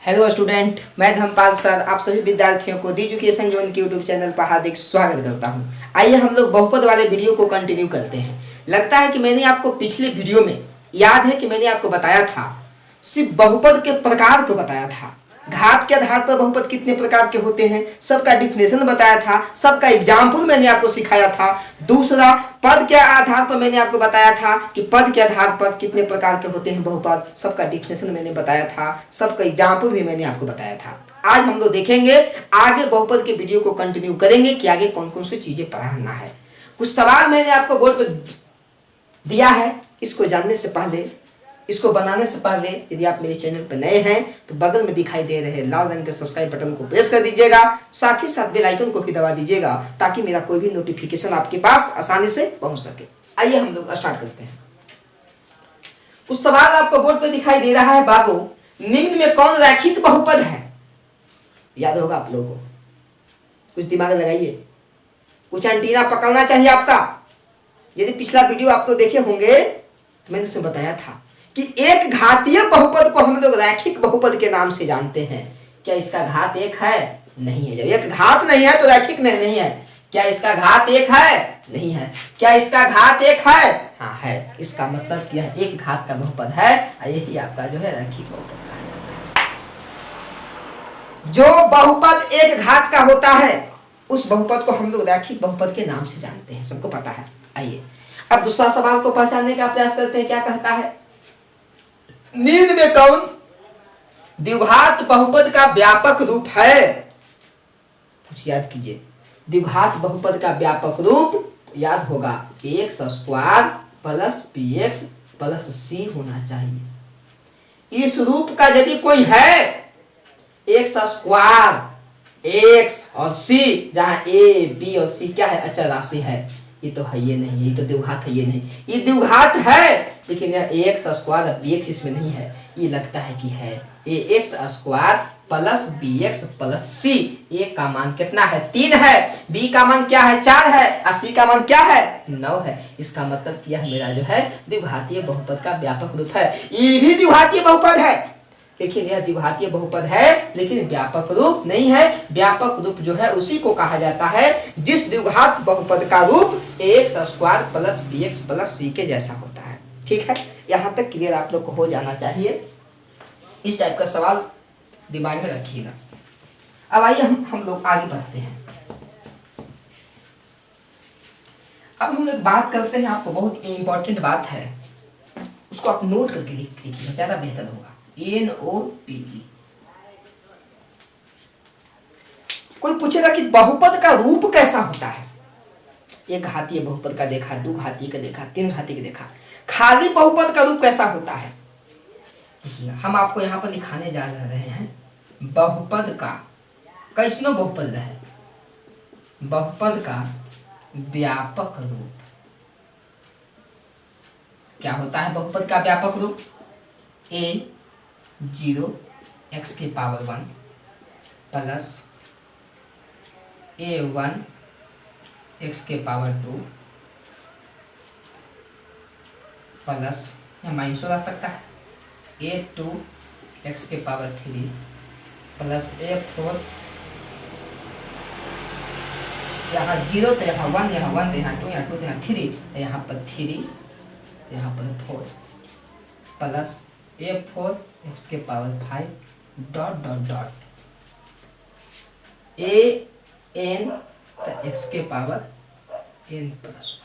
Hello student, मैं Dharmpal sir आप सभी विद्यार्थियों को दी एजुकेशन जोन के यूट्यूब चैनल पर हार्दिक स्वागत करता हूं। आइए हम लोग बहुपद वाले वीडियो को कंटिन्यू करते हैं। लगता है कि मैंने आपको पिछले वीडियो में याद है कि मैंने आपको बताया था, सिर्फ बहुपद के प्रकार को बताया था। घात के आधार पर बहुपद कितने प्रकार के होते हैं सबका डिफिनेशन बताया था, सबका एग्जाम्पल मैंने आपको सिखाया था। दूसरा, पद के आधार पर मैंने आपको बताया था कि पद के आधार पर कितने प्रकार के होते हैं बहुपद, सबका डिफिनेशन मैंने बताया था, सबका एग्जाम्पल भी मैंने आपको बताया था। आज हम लोग देखेंगे, आगे बहुपद के वीडियो को कंटिन्यू करेंगे कि आगे कौन कौन सी चीजें पढ़ाना है। कुछ सवाल मैंने आपको बोर्ड पर दिया है, इसको जानने से पहले, इसको बनाने से पहले यदि आप मेरे चैनल पर नए हैं तो बगल में दिखाई दे रहे लाल रंग के सब्सक्राइब बटन को प्रेस कर दीजिएगा, साथ ही साथ बेल आइकन को भी दबा दीजिएगा ताकि मेरा कोई भी नोटिफिकेशन आपके पास आसानी से पहुंच सके। आइए हम लोग स्टार्ट करते हैं। उस सवाल आपको बोर्ड पर दिखाई दे रहा है, बाबू निम्न में कौन रैखिक बहुपद है? याद होगा आप लोगों को, कुछ दिमाग लगाइए, कुछ एंटीना पकड़ना चाहिए आपका। यदि पिछला वीडियो आप तो देखे होंगे तो मैंने उसमें बताया था कि एक घातीय बहुपद को हम लोग रैखिक बहुपद के नाम से जानते हैं। क्या इसका घात एक है? नहीं है। जब एक घात नहीं है तो रैखिक नहीं है। क्या इसका घात एक है? नहीं है। क्या इसका घात एक है? हाँ है। इसका मतलब यह एक घात का बहुपद है और यही आपका जो है रैखिक बहुपद का है। जो बहुपद एक घात का होता है उस बहुपद को हम लोग रैखिक बहुपद के नाम से जानते हैं, सबको पता है। आइए अब दूसरा सवाल को पहचानने का प्रयास करते हैं। क्या कहता है, निम्न में कौन द्विघात बहुपद का व्यापक रूप है? कुछ याद कीजिए, द्विघात बहुपद का व्यापक रूप याद होगा X square plus B X plus C होना चाहिए। इस रूप का यदि कोई है, एक्स स्क्वायर एक्स और सी, जहां ए बी और सी क्या है, अचर राशि है, ये तो है ये नहीं, ये तो द्विघात है, ये नहीं, ये द्विघात है लेकिन यह एक्स स्क्वायर बी एक्स इसमें नहीं है। ये लगता है कि है A X square plus B X plus C. A का मान कितना है? 3 है। बी का मान क्या है? 4 है। और सी का मान क्या है? 9 है। इसका मतलब यह मेरा जो है द्विघातीय बहुपद का व्यापक रूप है। ये भी द्विघातीय बहुपद है, लेकिन यह द्विघातीय बहुपद है लेकिन व्यापक रूप नहीं है। व्यापक रूप जो है उसी को कहा जाता है जिस द्विघात बहुपद का रूप X square plus B X plus C के जैसा होता है। ठीक है, यहां तक क्लियर आप लोग को हो जाना चाहिए। इस टाइप का सवाल दिमाग में रखिएगा। अब आइए हम लोग आगे बढ़ते हैं। अब हम लोग बात करते हैं, आपको बहुत इंपॉर्टेंट बात है, उसको आप नोट करके लिखिए, ज्यादा बेहतर होगा। NOTE। कोई पूछेगा कि बहुपद का रूप कैसा होता है? एक घातीय बहुपद का देखा, दो घातीय का देखा, तीन घातीय का देखा, खाली बहुपद का रूप कैसा होता है? हम आपको यहाँ पर दिखाने जा रहे हैं बहुपद का कैसनो बहुपद रहे, बहुपद का व्यापक रूप क्या होता है? बहुपद का व्यापक रूप A0 x की पावर 1 प्लस A1 x के पावर 2 प्लस या माइनस हो सकता है A2 x के पावर 3 प्लस A4, यहाँ 0 तो यहाँ 1, यहाँ 1 तो यहाँ 2, यहाँ 2 तो यहाँ 3, यहाँ पर 3, यहाँ पर 4 प्लस A4 x के power 5 dot dot dot AN x के पावर n प्लस 1।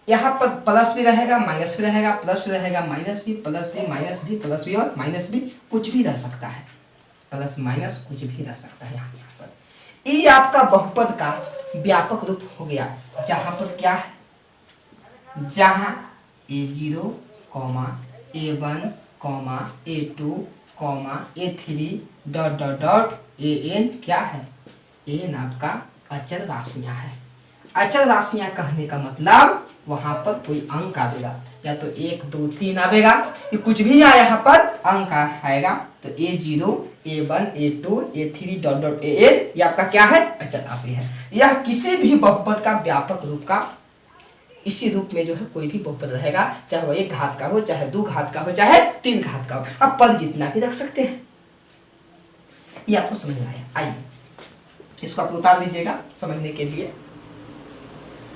यहाँ पर प्लस भी रहेगा, माइनस भी रहेगा, प्लस भी रहेगा, माइनस भी, प्लस भी, माइनस भी, प्लस भी और माइनस भी, कुछ भी रह सकता है, प्लस माइनस कुछ भी रह सकता है यहाँ पर। ये आपका बहुपद का व्यापक रूप हो गया, जहां पर क्या है, जहां A0, A1, A2, A3 dot dot dot AN क्या है? AN आपका अचर राशियां है। अचर राशियां कहने का मतलब वहां पर कोई अंक आएगा, या तो 1 2 3 आएगा, ये कुछ भी यहाँ पर अंक आएगा, तो A0, A1, A2, A3 dot dot AN ये आपका क्या है? अचर राशि है। यह किसी भी बहुपद का व्यापक रूप का इसी रूप में जो है कोई भी बहुपद रहेगा, चाहे वो 1 घात का हो, चाहे 2 घात का हो, चाहे 3 घात का हो। अब पद जितना भी रख सकते हैं। ये आपको समझ में आया? आइए इसको आप उतार दीजिएगा समझने के लिए।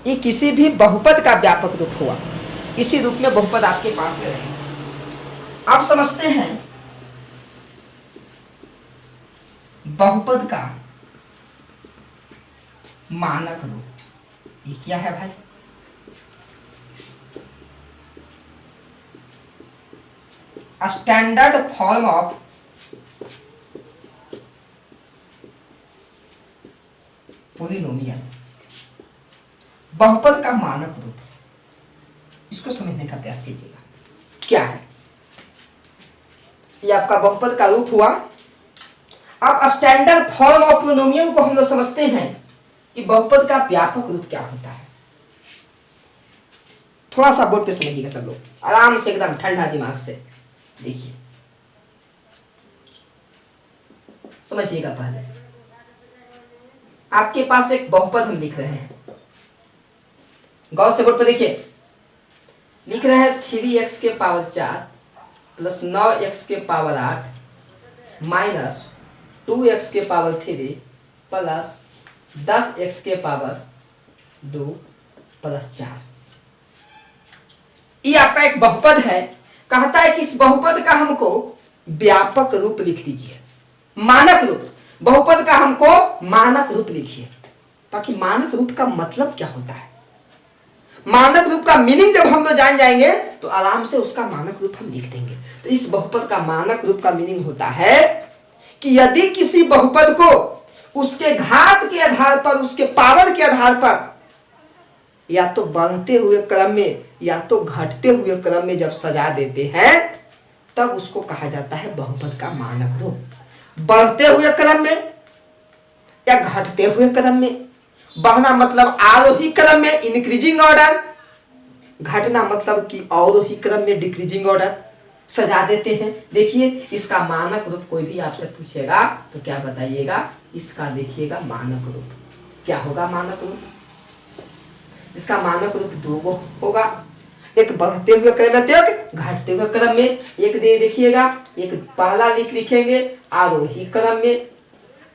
ये किसी भी बहुपद का व्यापक रूप हुआ, इसी रूप में बहुपद आपके पास में रहेगा। आप समझते हैं बहुपद का मानक रूप ये क्या है भाई? स्टैंडर्ड फॉर्म ऑफ पोलिनोमियल, बहुपद का मानक रूप। इसको समझने का प्रयास कीजिएगा क्या है। ये आपका बहुपद का रूप हुआ। अब स्टैंडर्ड फॉर्म ऑफ पोलिनोमियल को हम लोग समझते हैं कि बहुपद का व्यापक रूप क्या होता है। थोड़ा सा बोर्ड पे समझिएगा सब लोग, आराम से एकदम ठंडा दिमाग से देखिए, समझिएगा। पहले आपके पास एक बहुपद हम लिख रहे हैं, गौर से बोर्ड पर देखिए। लिख रहे हैं 3x के पावर 4 प्लस 9x के पावर 8 माइनस 2x के पावर 3 प्लस 10x के पावर 2 प्लस 4। ये आपका एक बहुपद है। कहता है कि इस बहुपद का हमको व्यापक रूप लिख दीजिए, मानक रूप। बहुपद का हमको मानक रूप लिखिए, ताकि मानक रूप का मतलब क्या होता है, मानक रूप का मीनिंग जब हम लोग जान जाएंगे तो आराम से उसका मानक रूप हम लिख देंगे। तो इस बहुपद का मानक रूप का मीनिंग होता है कि यदि किसी बहुपद को उसके घात के आधार पर, उसके पावर के आधार पर या तो बढ़ते हुए क्रम में या तो घटते हुए क्रम में जब सजा देते हैं, तब उसको कहा जाता है बहुपद का मानक रूप। बढ़ते हुए क्रम में या घटते हुए क्रम में, बढ़ना मतलब आरोही क्रम में इंक्रीजिंग ऑर्डर, घटना मतलब कि अवरोही क्रम में डिक्रीजिंग ऑर्डर सजा देते हैं। देखिए इसका मानक रूप कोई भी आपसे पूछेगा तो क्या बताइएगा? इसका देखिएगा मानक रूप क्या होगा। मानक रूप इसका मानक रूप 2 होगा, एक बढ़ते हुए क्रम में, एक घटते हुए क्रम में। एक दे देखिएगा, एक पहला लिखेंगे आरोही क्रम में।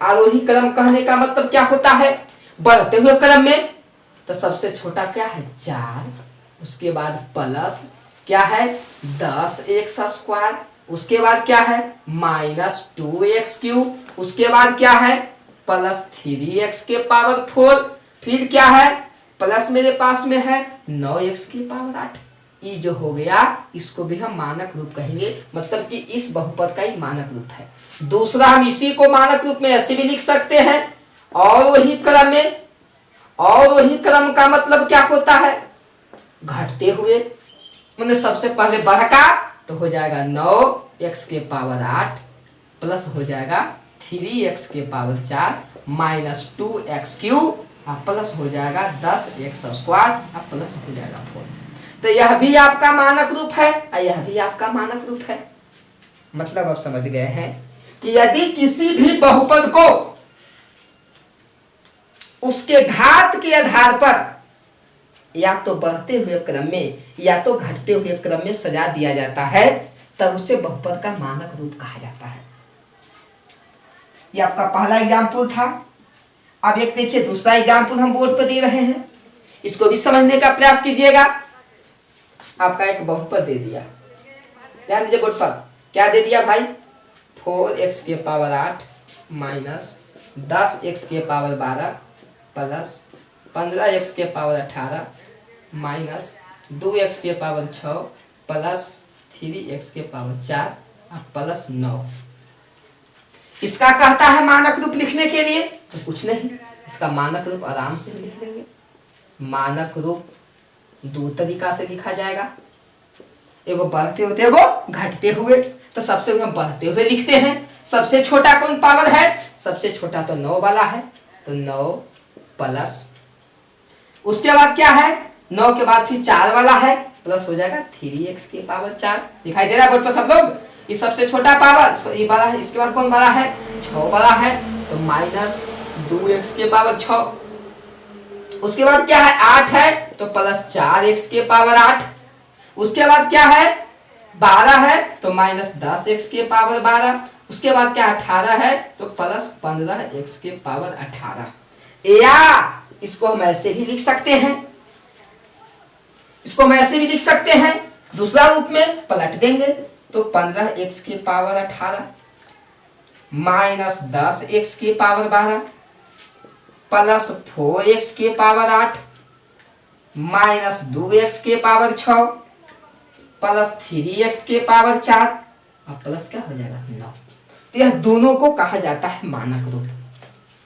आरोही क्रम कहने का मतलब क्या होता है? बढ़ते हुए क्रम में तो सबसे छोटा क्या है? 4, उसके बाद प्लस क्या है? 10x स्क्वायर, उसके बाद क्या है? माइनस 2x क्यूब, उसके बाद क्या है? प्लस 3x के पावर 4, फिर क्या है? प्लस मेरे पास में है 9x की पावर 8। ये जो हो गया इसको भी हम मानक रूप कहेंगे, मतलब कि इस बहुपद का ही मानक रूप है। दूसरा हम इसी को मानक रूप में ऐसे भी लिख सकते हैं और वही क्रम में। और वही क्रम का मतलब क्या होता है? घटते हुए, मतलब सबसे पहले बढ़ा तो हो जाएगा 9x के पावर 8 प्लस हो जाएगा 3x के power 4 minus 2x cube plus हो जाएगा 10x स्क्वायर प्लस हो जाएगा 4। तो यह भी आपका मानक रूप है और यह भी आपका मानक रूप है। मतलब आप समझ गए हैं कि यदि किसी भी बहुपद को उसके घात के आधार पर या तो बढ़ते हुए क्रम में या तो घटते हुए क्रम में सजा दिया जाता है, तब उसे बहुपद का मानक रूप कहा जाता है। यह आपका पहला एग्जाम्पल था। अब एक देखिए दूसरा एग्जाम्पल हम बोर्ड पर दे रहे हैं, इसको भी समझने का प्रयास कीजिएगा। आपका एक बहुपद दे दिया, ध्यान दीजिए बोर्ड पर क्या दे दिया भाई? 4x के पावर 8 माइनस 10x के पावर 12 प्लस 15x के पावर 18 माइनस 2x के पावर 6 प्लस 3x के पावर 4 प्लस 9। इसका कहता है मानक रूप लिखने के लिए, तो कुछ नहीं, इसका मानक रूप आराम से लिख लेंगे। मानक रूप 2 तरीका से लिखा जाएगा, एगो बढ़ते होते एगो घटते हुए। तो सबसे हम बढ़ते हुए लिखते हैं। सबसे छोटा कौन पावर है? सबसे छोटा तो 9 वाला है, तो 9 प्लस उसके बाद क्या है? 9 के बाद फिर 4 वाला है, प्लस हो जाएगा 3x के पावर 4। दिखाई दे रहा है बोर्ड पर सब लोग? ये सबसे छोटा पावर ये वाला है, इसके बाद कौन वाला है? 6 वाला है, तो माइनस 2x के पावर 6। उसके बाद क्या है? 8 है, तो प्लस 4x के पावर 8। उसके बाद क्या है 12 है तो माइनस 10x के पावर 12। उसके बाद क्या 18 है तो प्लस 15x के पावर 18। या इसको हम ऐसे भी लिख सकते हैं, इसको हम ऐसे भी लिख सकते हैं, दूसरा रूप में पलट देंगे तो 15x के पावर 18 माइनस 10x के पावर 12 प्लस 4x के पावर 8 माइनस 2x के पावर 6 प्लस 3x के पावर 4 और प्लस क्या हो जाएगा 9। तो यह दोनों को कहा जाता है मानक रूप।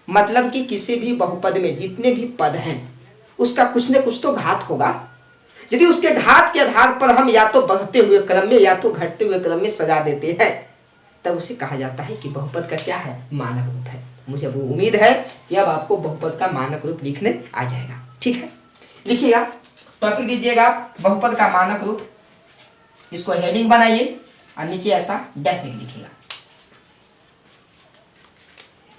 मतलब कि किसी भी बहुपद में जितने भी पद हैं उसका कुछ न कुछ तो घात होगा। यदि उसके घात के आधार पर हम या तो बढ़ते हुए क्रम में या तो घटते हुए क्रम में सजा देते हैं तब उसे कहा जाता है कि बहुपद का क्या है मानक रूप है। मुझे वो उम्मीद है कि अब आपको बहुपद का मानक रूप लिखने आ जाएगा। ठीक है, लिखिएगा, टॉपिक दीजिएगा बहुपद का मानक रूप। इसको हेडिंग बनाइए और नीचे ऐसा डैश लिखिएगा।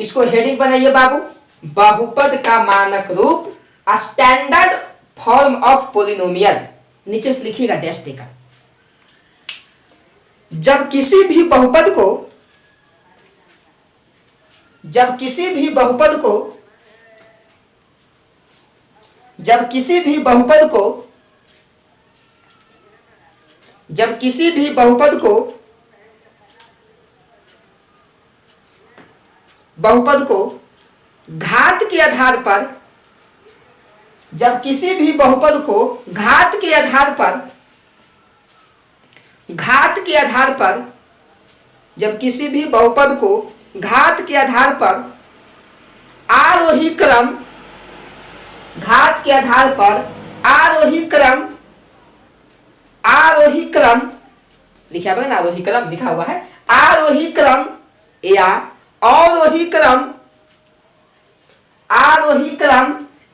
इसको हेडिंग बनाइए बाबू, बहुपद का मानक रूप स्टैंडर्ड फॉर्म ऑफ पोलिनोमियल। नीचे से लिखिएगा डैश देकर। जब किसी भी बहुपद को जब किसी भी बहुपद को जब किसी भी बहुपद को जब किसी भी बहुपद को बहुपद को घात के आधार पर जब किसी भी बहुपद को घात के आधार पर जब किसी भी बहुपद को घात के आधार पर आरोही क्रम घात के आधार पर आरोही क्रम लिखा हुआ है ना, आरोही क्रम लिखा हुआ है, आरोही क्रम या अवरोही क्रम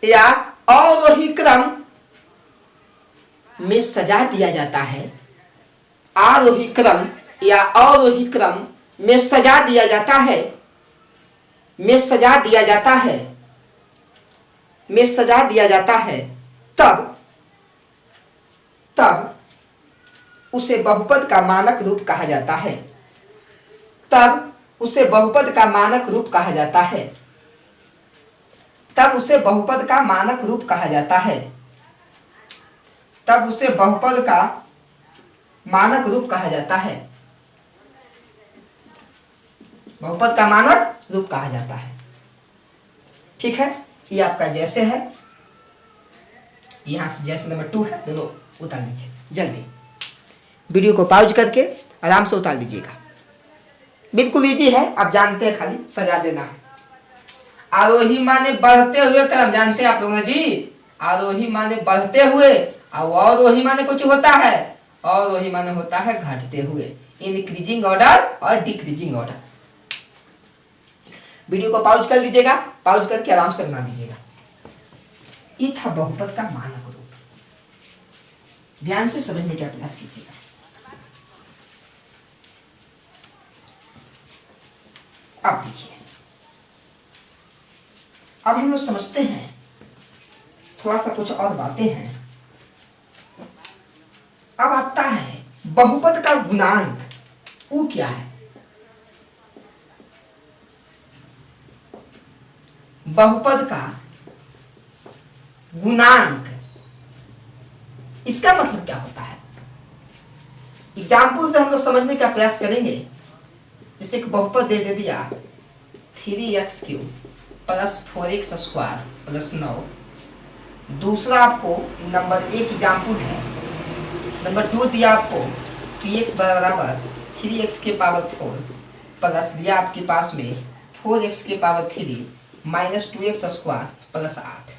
या अवरोही क्रम में सजा दिया जाता है। आरोही क्रम या अवरोही क्रम में सजा दिया जाता है तब उसे बहुपद का मानक रूप कहा जाता है। तब उसे बहुपद का मानक रूप कहा जाता है। तब उसे बहुपद का मानक रूप कहा जाता है। तब उसे बहुपद का मानक रूप कहा जाता है। बहुपद का मानक रूप कहा जाता है। ठीक है, ये आपका जैसे है, यहां से जैसे नंबर 2 है, दोनों उतार लीजिए जल्दी। वीडियो को पॉज करके आराम से उतार लीजिएगा। बिल्कुल इजी है, आप जानते हैं, खाली सजा देना है। आरोही माने बढ़ते हुए क्रम, जानते हैं आप लोग जी। आरोही माने बढ़ते हुए और अवरोही माने कुछ होता है, अवरोही माने होता है घटते हुए, इंक्रीजिंग ऑर्डर और डिक्रीजिंग ऑर्डर। वीडियो को पॉज कर लीजिएगा, पॉज करके आराम से बना लीजिएगा। ये था बहुपद का मानक रूप। ध्यान से समझने का प्रयास कीजिएगा। अब देखिए, अब हम लोग समझते हैं थोड़ा सा कुछ और बातें हैं। अब आता है बहुपद का गुणांक, वो क्या है? बहुपद का गुणांक, इसका मतलब क्या होता है? एग्जाम्पल से हम लोग समझने का प्रयास करेंगे। जैसे एक बहुपद दे दिया 3x³ प्लस 4x² प्लस 9। दूसरा आपको नंबर 1 एग्जाम्पल है। नंबर 2 दिया आपको px बराबर 3x के पावर 4 प्लस दिया आपके पास में 4x के पावर 3 माइनस 2x² प्लस 8।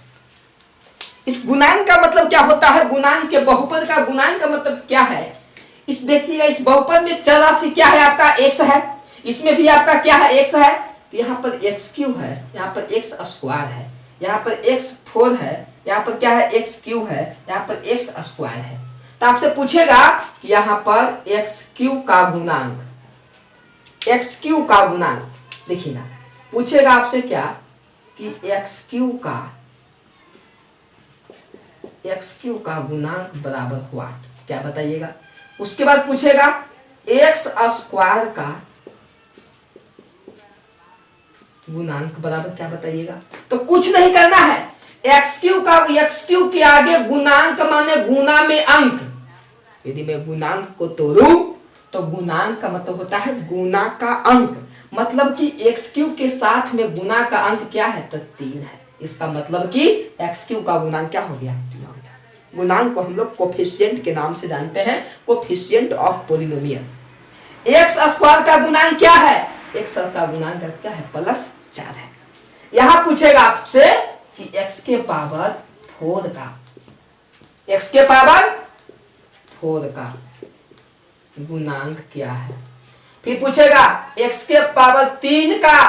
इस गुणांक का मतलब क्या होता है? गुणांक के बहुपद का गुणांक का मतलब क्या है? इस देखिएगा, इस बहुपद में चर राशि क्या है? आपका x है। इसमें भी आपका क्या है? x है। तो यहाँ पर x³ है, यहाँ पर x² है, यहाँ पर x4 है, यहाँ पर क्या है? x³ है, यहाँ पर x² है। तो आपसे पूछेगा कि यहाँ पर x³ का गुणांक, x³ का गुणांक देखिए ना, पूछेगा आपसे क्या कि x³ का एक्स क्यू का गुणांक बराबर व्हाट, क्या बताइएगा। उसके बाद पूछेगा एक्स स्क्वायर का गुणांक बराबर क्या बताइएगा। तो कुछ नहीं करना है, एक्स क्यू के आगे गुणांक माने गुना में अंक। यदि मैं गुणांक को तोड़ूं तो गुणांक का मतलब होता है गुना का अंक, मतलब कि एक्स क्यू के साथ में गुना का अंक क्या है, तो 3 है। इसका मतलब कि एक्स क्यू का गुणांक क्या हो गया, 3 हो गया। गुणांक को हम लोग कोफिशिएंट के नाम से जानते हैं, coefficient of polynomial. X square का गुणांक क्या है, एक्स का गुणांक क्या है, +4 है। यहां पूछेगा आपसे कि एक्स के पावर 4 का, एक्स के पावर 4 का गुणांक क्या है। फिर पूछेगा एक्स के पावर 3 का,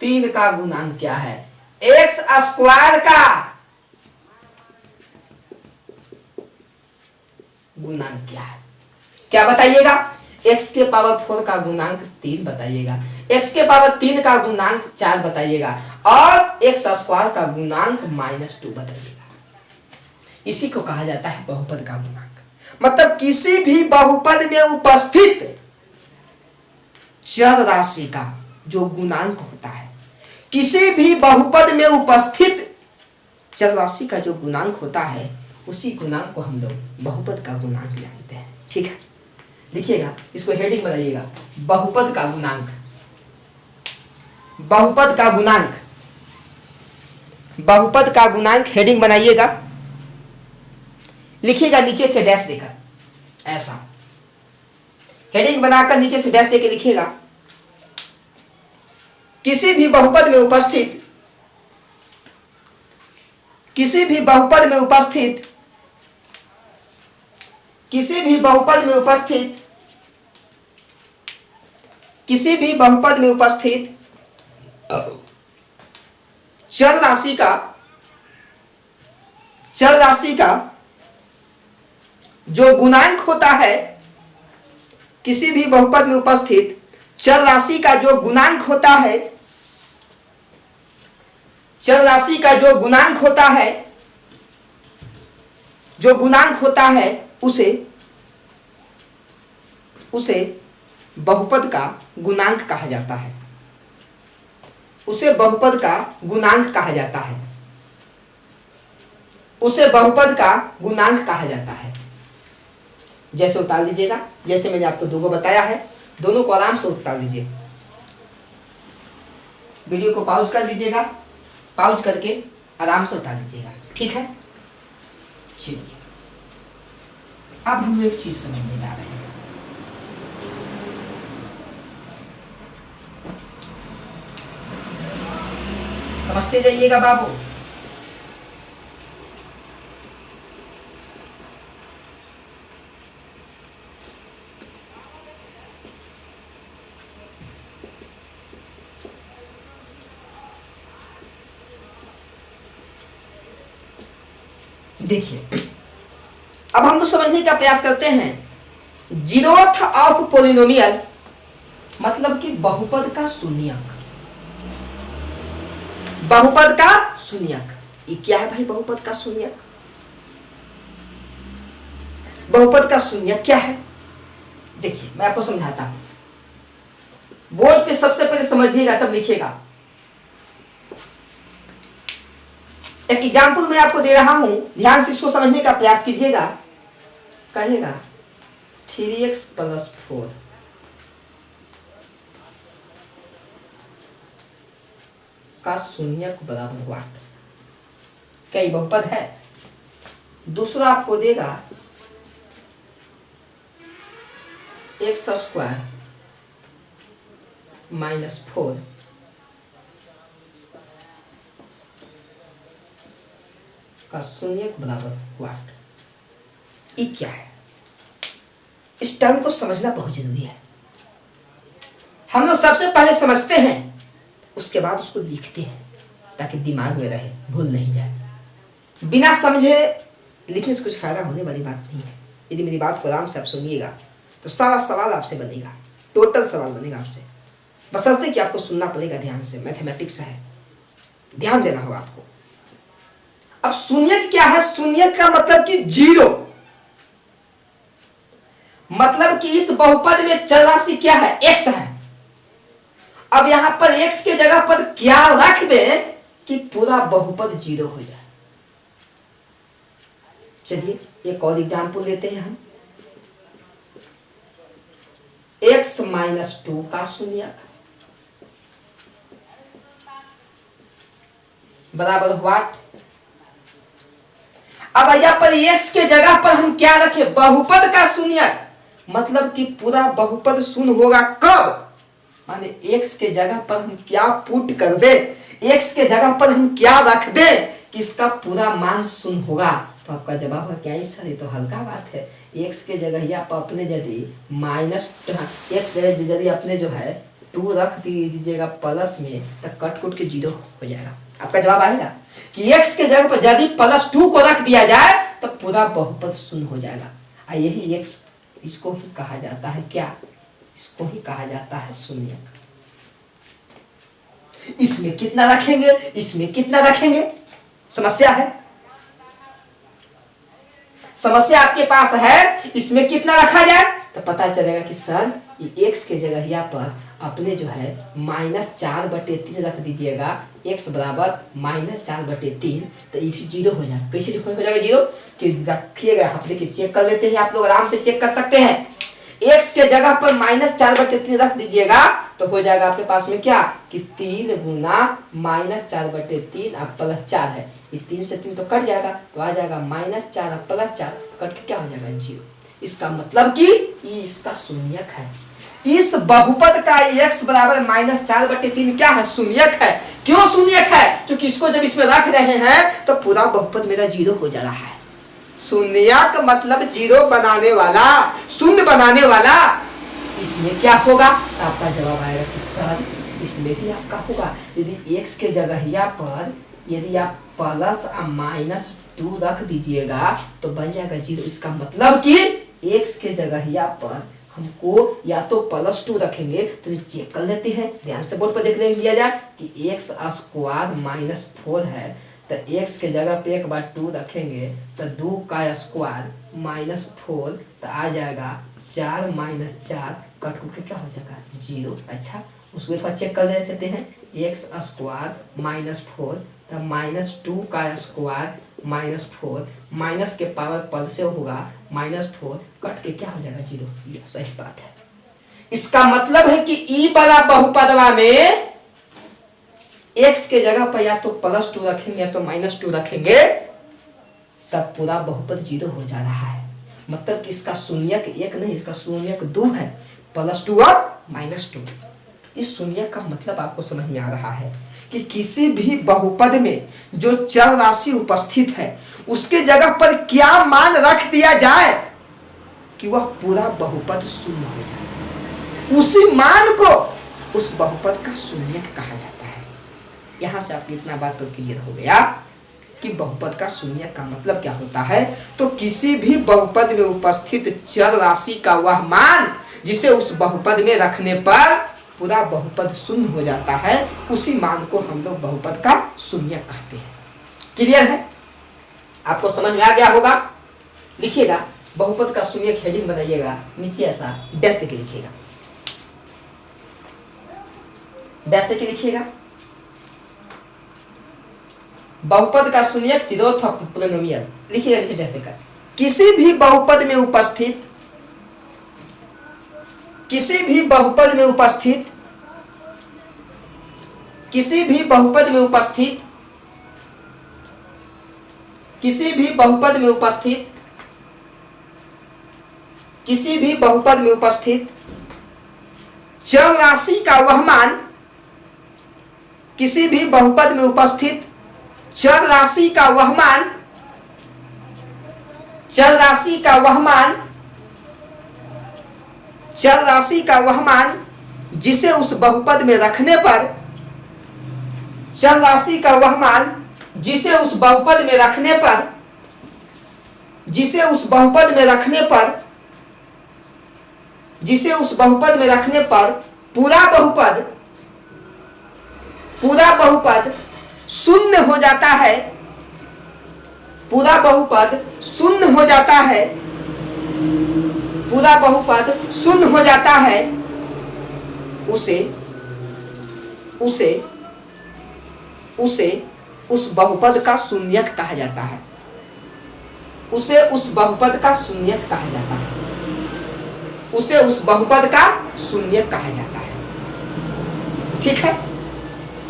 3 का गुणांक क्या है। एक्स स्क्वायर का गुणांक क्या है, क्या बताइएगा। एक्स के पावर 4 का गुणांक 3 बताइएगा, एक्स के पावर 3 का गुणांक 4 बताइएगा, और एक्स स्क्वायर का गुणांक -2 बताइएगा। इसी को कहा जाता है बहुपद का गुणांक। मतलब किसी भी बहुपद में उपस्थित चर राशि का जो गुणांक होता है, किसी भी बहुपद में उपस्थित चर राशि का जो गुणांक होता है, उसी गुणांक को हम लोग बहुपद का गुणांक जानते हैं। ठीक है, लिखिएगा, इसको हेडिंग बनाइएगा, बहुपद का गुणांक। बहुपद का गुणांक, बहुपद का गुणांक हेडिंग बनाइएगा, लिखिएगा नीचे से डैश देकर, ऐसा हेडिंग बनाकर नीचे से डैश देकर लिखिएगा। किसी भी बहुपद में उपस्थित, किसी भी बहुपद में उपस्थित, किसी भी बहुपद में उपस्थित, किसी भी बहुपद में उपस्थित चर राशि का, चर राशि का जो गुणांक होता है, किसी भी बहुपद में उपस्थित चर राशि का जो गुणांक होता है, चर राशि का जो गुणांक होता है, जो गुणांक होता है, उसे बहुपद का गुणांक कहा जाता है, उसे बहुपद का गुणांक कहा जाता है, उसे बहुपद का गुणांक कहा जाता है। जैसे उतार लीजिएगा, जैसे मैंने आपको दो बताया है, दोनों को आराम से उतार लीजिए। वीडियो को पॉज कर लीजिएगा, पॉज करके आराम से उतार लीजिएगा। ठीक है, चलिए अब हम एक चीज समझने जा रहे हैं। समझते जाइएगा बाबू। देखिए, अब हम लोग समझने का प्रयास करते हैं। जीरोथ ऑफ पोलिनोमियल मतलब कि बहुपद का शून्यक, बहुपद का शून्यक। ये क्या है भाई बहुपद का शून्यक? बहुपद का शून्यक क्या है? देखिए मैं आपको समझाता हूं, बोर्ड पे सबसे पहले समझिएगा तब लिखिएगा। एक एग्जाम्पल मैं आपको दे रहा हूं, ध्यान से इसको समझने का प्रयास कीजिएगा। कहिएगा 3x + 4 का शून्यक बराबर व्हाट? क्या ये बहुपद है? दूसरा आपको देगा x² - 4 का शून्यक बराबर व्हाट? ये क्या है? इस टर्म को समझना बहुत जरूरी है। हम लोग सबसे पहले समझते हैं, उसके बाद उसको लिखते हैं ताकि दिमाग में रहे, भूल नहीं जाए। बिना समझे लिखने से कुछ फायदा होने वाली बात नहीं है। यदि मेरी बात को आराम से आप सुनिएगा तो सारा सवाल आपसे बनेगा, टोटल सवाल बनेगा आपसे। बशर्ते कि आपको सुनना पड़ेगा ध्यान से, मैथमेटिक्स है। ध्यान देना होगा आपको। अब शून्यक क्या है? शून्यक का मतलब कि जीरो, मतलब कि इस बहुपद में चर राशि क्या है? x है। अब यहां पर x के जगह पर क्या रख दें कि पूरा बहुपद जीरो हो जाए। चलिए एक और एग्जाम्पल लेते हैं हम। x माइनस 2 का शून्यक बराबर व्हाट? अब यहाँ पर x के जगह पर हम क्या रखें? बहुपद का शून्यक, मतलब कि पूरा बहुपद शून्य होगा कब? माने x के जगह पर हम क्या पुट कर दे, x के जगह पर हम क्या रख दे कि इसका पूरा मान शून्य होगा। तो आपका जवाब है क्या? सर ये तो हल्का बात है। x के जगह आप अपने यदि माइनस यदि अपने जो है 2 रख दीजिएगा प्लस में, तो कट कुट के 0 हो जाएगा। आपका जवाब आएगा कि x के जगह पर यदि +2 को रख दिया जाए तो पूरा बहुपद शून्य हो जाएगा। यही x, इसको ही कहा जाता है क्या? इसको ही कहा जाता है शून्यक। इसमें कितना रखेंगे, इसमें कितना रखेंगे, समस्या है। समस्या आपके पास है, इसमें कितना रखा जाए तो पता चलेगा कि सर ये x के जगह यहाँ पर अपने जो है -4/3 रख दीजिएगा। x बराबर -4/3, तो ये भी 0 हो जाएगा। कैसे हो जाएगा 0? कि रखिएगा, आप देखिए चेक कर लेते हैं, आप लोग आराम से चेक कर सकते हैं। x के जगह पर -4/3 रख दीजिएगा तो हो जाएगा आपके पास में क्या कि 3 गुना -4/3 अब +4 है, ये 3 से 3 तो कट जाएगा, तो आ जाएगा -4 अब +4 कट के क्या हो जाएगा 0। इसका मतलब कि इसका शून्यक है। इस बहुपद का x बराबर -4/3 क्या है? शून्यक है। क्यों शून्यक है? क्योंकि इसको जब इसमें रख रहे हैं तो पूरा बहुपद मेरा 0 हो जा रहा है। शून्यक मतलब 0 बनाने वाला, शून्य बनाने वाला। इसमें क्या होगा? आपका जवाब आएगा कि सर इसमें भी आपका होगा। यदि x के जगह यहाँ पर यदि आप प्लस और -2 रख दीजिएगा तो बन जाएगा 0। इसका मतलब कि x के जगह यहाँ पर हमको या तो +2 रखेंगे, तो चेक कर लेते हैं, ध्यान से बोर्ड पर देख लिया जाए कि x² -4 है, तो x के जगह पे एक बार 2 रखेंगे तो 2 का स्क्वायर -4, तो आ जाएगा 4 - 4 कट के क्या हो जाएगा 0। अच्छा उसको थोड़ा चेक कर लेते हैं। x² -4 तो -2 का स्क्वायर -4 माइनस के पावर पद से होगा -4 कट के क्या हो जाएगा 0। ये सही बात है। इसका मतलब है कि ई वाला बहुपदवा में x के जगह पर या तो +2 रखेंगे या तो -2 रखेंगे, तब पूरा बहुपद 0 हो जा रहा है। मतलब कि इसका शून्यक 1 नहीं, इसका शून्यक 2 है, +2 और -2। इस शून्यक का मतलब आपको समझ में आ रहा है कि किसी भी बहुपद में जो चर राशि उपस्थित है उसके जगह पर क्या मान रख दिया जाए कि वह पूरा बहुपद शून्य हो जाए। उसी मान को उस बहुपद का शून्यक कहा जाता है। यहां से आपकी इतना बात तो क्लियर हो गया कि बहुपद का शून्यक का मतलब क्या होता है। तो किसी भी बहुपद में उपस्थित चर राशि का वह मान जिसे उस बहुपद में रखने पर पूरा बहुपद शून्य हो जाता है, उसी मान को हम लोग बहुपद का शून्यक कहते हैं। क्लियर है? आपको समझ में आ गया होगा। लिखिएगा बहुपद का शून्यक, हेडिंग बनाइएगा, नीचे ऐसा डैश देके लिखिएगा, डैश देके लिखिएगा। बहुपद का शून्यक जीरोथ पॉलिनोमियल लिखिएगा नीचे डैश देकर। किसी भी बहुपद में उपस्थित किसी भी बहुपद में उपस्थित किसी भी बहुपद में उपस्थित किसी भी बहुपद में उपस्थित किसी भी बहुपद में उपस्थित चर राशि का वह मान किसी भी बहुपद में उपस्थित चर राशि का वह मान चर राशि का वह मान चर राशि का वह मान जिसे उस बहुपद में रखने पर चर राशि का वह मान जिसे उस बहुपद में रखने पर जिसे उस बहुपद में रखने पर जिसे उस बहुपद में रखने पर पूरा बहुपद शून्य हो जाता है, पूरा बहुपद शून्य हो जाता है, पूरा बहुपद शून्य हो जाता है, उसे उसे उसे उस बहुपद का शून्यक कहा जाता है, उसे उस बहुपद का शून्यक कहा जाता है, उसे उस बहुपद का शून्यक कहा जाता है। ठीक है,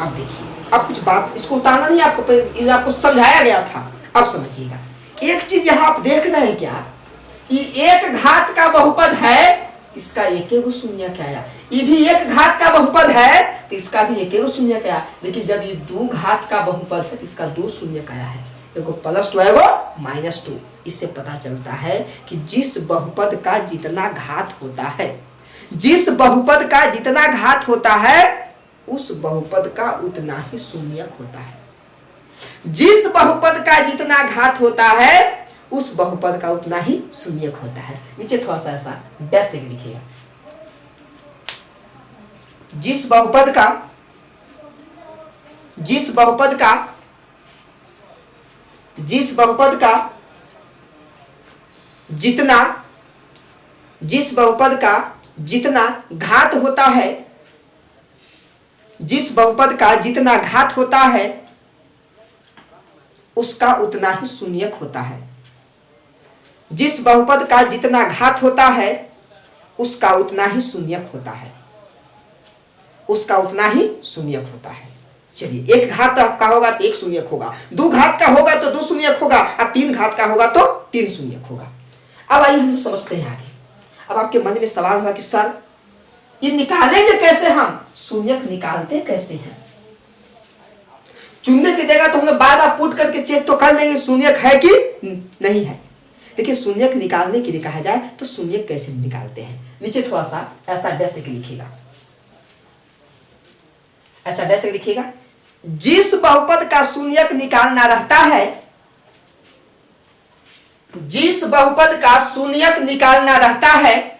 अब देखिए, अब कुछ बात इसको उतारना नहीं, आपको समझाया गया था, अब समझिएगा। एक चीज यहां आप देख रहे हैं क्या, ये एक घात का बहुपद है, इसका एक शून्यक आया, ये भी एक घात का बहुपद है तो इसका भी एक शून्यक आया। लेकिन जब ये दो घात का बहुपद है तो इसका दो शून्यक आया है, एगो +2 एगो -2। इससे पता चलता है कि जिस बहुपद का जितना घात होता है, जिस बहुपद का जितना घात होता है उस बहुपद का उतना ही शून्यक होता है। जिस बहुपद का जितना घात होता है उस बहुपद का उतना ही शून्यक होता है। नीचे थोड़ा सा ऐसा डैश देके लिखिएगा। जिस बहुपद का जिस बहुपद का जिस बहुपद का जितना जिस बहुपद का जितना घात होता है, जिस बहुपद का जितना घात होता है उसका उतना ही शून्यक होता है। जिस बहुपद का जितना घात होता है उसका उतना ही शून्यक होता है, उसका उतना ही शून्यक होता है। चलिए, एक घात का होगा तो एक शून्यक होगा, दो घात का होगा तो दो शून्यक होगा, और तीन घात का होगा तो तीन शून्यक होगा। अब आइए हम समझते हैं आगे। अब आपके मन में सवाल हुआ कि सर ये निकालेंगे कैसे, हम शून्यक निकालते कैसे हैं? चुनने की जगह तो हमें बार बार पुट करके चेक तो कर लेंगे शून्यक है कि नहीं है। देखिए, शून्यक निकालने के लिए कहा जाए तो शून्यक कैसे निकालते हैं, नीचे थोड़ा सा ऐसा डैश करके लिखिएगा, ऐसा डैश करके लिखिएगा। जिस बहुपद का शून्यक निकालना रहता है, जिस बहुपद का शून्यक निकालना रहता है,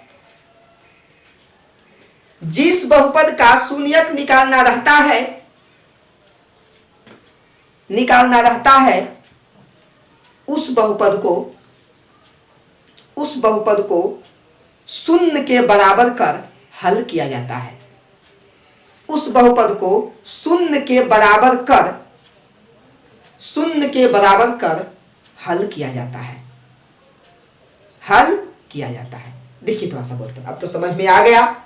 जिस बहुपद का शून्यक निकालना रहता है, उस बहुपद को शून्य के बराबर कर हल किया जाता है। उस बहुपद को शून्य के बराबर कर हल किया जाता है, हल किया जाता है। देखिए थोड़ा सा बोर्ड पर, अब तो समझ में आ गया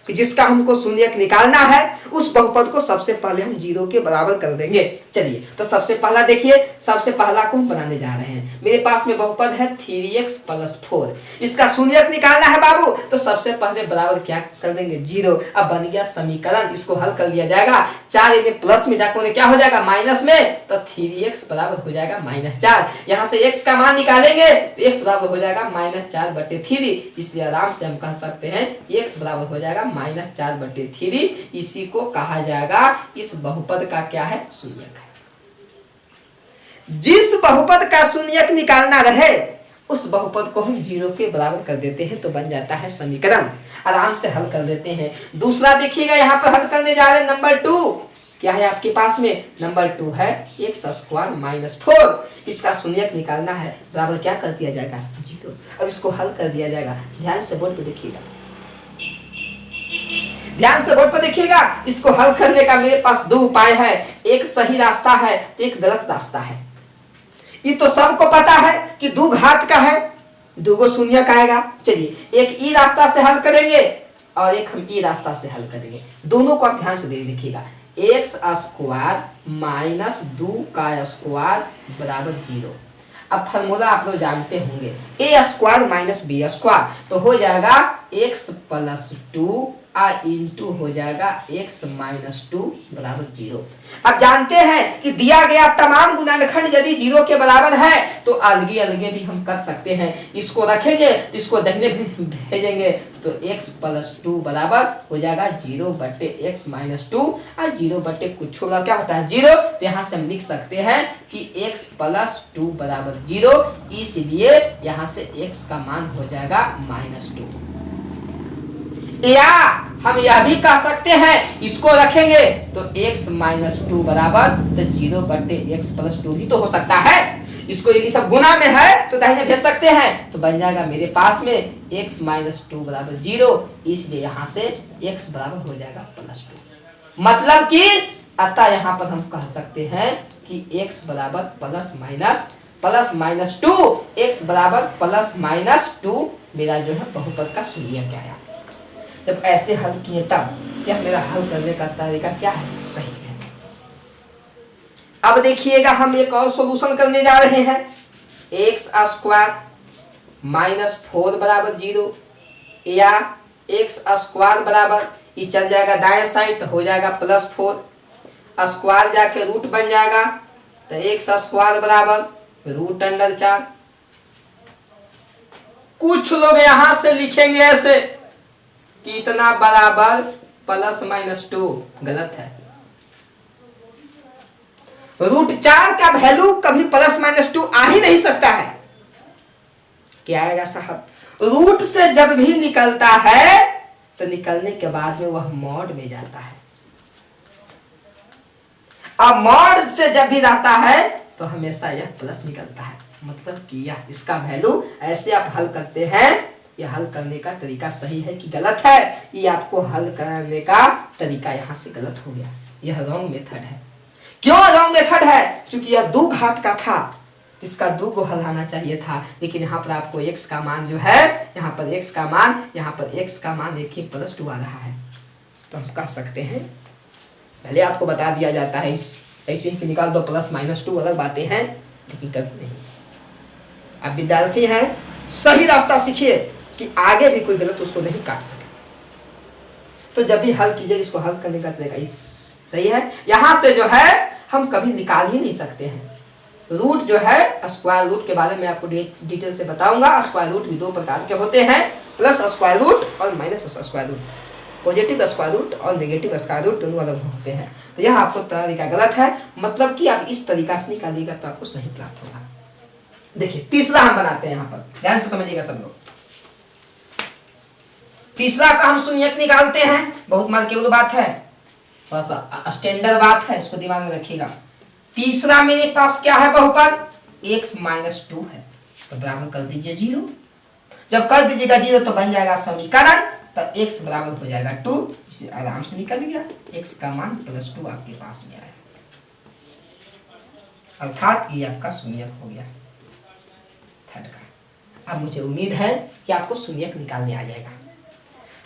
कि जिसका हमको शून्यक निकालना है उस बहुपद को सबसे पहले हम 0 के बराबर कर देंगे। चलिए, तो सबसे पहला देखिए, सबसे पहला को हम बनाने जा रहे हैं। मेरे पास में बहुपद है 3x + 4, इसका शून्यक निकालना है बाबू, तो सबसे पहले बराबर क्या कर देंगे, 0। अब बन गया समीकरण, इसको हल कर लिया जाएगा। 4 यानी प्लस में जाकर क्या हो जाएगा, माइनस में, तो 3x बराबर हो जाएगा -4। यहाँ से x का मान निकालेंगे तो x बराबर हो जाएगा -4/3, इसलिए आराम से हम कह सकते हैं x बराबर हो जाएगा -4/3। इसी को कहा जाएगा इस बहुपद का क्या है, शून्यक है। जिस बहुपद का शून्यक निकालना रहे उस बहुपद को हम 0 के बराबर कर देते हैं तो बन जाता है समीकरण। आराम से हल कर देते हैं। दूसरा देखिएगा, यहाँ पर हल करने जा रहे हैं नंबर 2। क्या है आपके पास में, नंबर 2 है x² - 4, इसका शून्यक निकालना है, बराबर क्या कर दिया जाएगा, 0। अब इसको हल कर दिया जाएगा। ध्यान से बोर्ड पे देखिएगा, ध्यान से बोर्ड पर देखिएगा। इसको हल करने का मेरे पास 2 उपाय है, एक सही रास्ता है, एक गलत रास्ता है। ये तो सबको पता है कि 2 घात का है, 2 गो शून्यक आएगा। चलिए, एक ई रास्ता से हल करेंगे और एक हम ई रास्ता से हल करेंगे। दोनों को आप ध्यान से देखिएगा। x² - 2 बराबर 0। अब फार्मूला आप लोग जानते होंगे, a² - b² तो हो जाएगा x + 2 इंटू हो जाएगा x - 2 बराबर 0। अब जानते हैं कि दिया गया तमाम गुणनखंड यदि 0 के बराबर है तो अलगे अलगे भी हम कर सकते हैं। इसको रखेंगे, इसको दाहिने भेजेंगे तो x + 2 बराबर हो जाएगा 0/x - 2 और 0 कुछ होगा क्या होता है 0। तो यहाँ से हम लिख सकते हैं कि x + 2 बराबर 0, इसलिए यहाँ से x का मान हो जाएगा -2। या हम यह भी कह सकते हैं, इसको रखेंगे तो x माइनस टू बराबर तो 0/x+2 भी तो हो सकता है। इसको ये सब गुना में है तो दाहिने भेज सकते हैं, तो बन जाएगा मेरे पास में x माइनस टू बराबर 0, इसलिए यहाँ से x बराबर हो जाएगा +2। मतलब कि अतः यहाँ पर हम कह सकते हैं कि x बराबर +-2, x बराबर +-2 मेरा जो है बहुपद का शून्यक आया। जब ऐसे हल किए तब यह मेरा हल करने का तरीका क्या है, सही है। अब देखिएगा हम एक और सॉल्यूशन करने जा रहे हैं। x² -4 बराबर 0 या x² बराबर, ये चल जाएगा दाएं साइड तो हो जाएगा +4, स्क्वायर जाके रूट बन जाएगा तो x² बराबर √4। कुछ लोग यहां से लिखेंगे ऐसे कि इतना बराबर +-2, गलत है। √4 का वैल्यू कभी +-2 आ ही नहीं सकता है। क्या आएगा साहब, रूट से जब भी निकलता है तो निकलने के बाद में वह मॉड में जाता है। अब मॉड से जब भी जाता है तो हमेशा यह प्लस निकलता है। मतलब कि यह इसका वैल्यू ऐसे आप हल करते हैं। यह हल करने का तरीका सही है कि गलत है, ये आपको हल करने का तरीका यहाँ से गलत हो गया। यह रॉन्ग मेथड है। क्यों रॉन्ग मेथड है? क्योंकि यह 2 घात का था, इसका 2 को हल आना चाहिए था, लेकिन यहाँ पर आपको x का मान जो है, यहाँ पर x का मान 1 ही +2 आ रहा है। तो हम कह सकते हैं, पहले आपको बता दिया जाता है ऐसे ही निकाल दो +-2, अलग बातें हैं, लेकिन कभी नहीं। आप विद्यार्थी हैं, सही रास्ता सीखिए कि आगे भी कोई गलत उसको नहीं काट सके। तो जब भी हल कीजिए, इसको हल करने का तरीका सही है। यहां से जो है हम कभी निकाल ही नहीं सकते हैं। रूट जो है, स्क्वायर रूट के बारे में आपको डिटेल से बताऊंगा। स्क्वायर रूट भी 2 प्रकार के होते हैं, प्लस स्क्वायर रूट और minus square root. Positive square root और नेगेटिव स्क्वायर रूट दोनों अलग होते हैं। तो यह आपको तरीका गलत है, मतलब कि आप इस तरीका से निकालिएगा तो आपको सही प्राप्त होगा। देखिए तीसरा हम बनाते हैं, यहाँ पर ध्यान से समझिएगा सब लोग। तीसरा का हम शून्यक निकालते हैं। बहुत मार्केबल बात है, थोड़ा सा स्टैंडर्ड बात है, इसको दिमाग में रखिएगा। तीसरा मेरे पास क्या है, बहुपद x-2 है, तो बराबर कर दीजिए 0। जब कर दीजिएगा 0 तो बन जाएगा समीकरण, तब x बराबर हो जाएगा 2। इसे आराम से निकल गया, x का मान +2 आपके पास में आया, अर्थात ये आपका शून्यक हो गया थर्ड का। अब मुझे उम्मीद है कि आपको शून्यक निकालने आ जाएगा।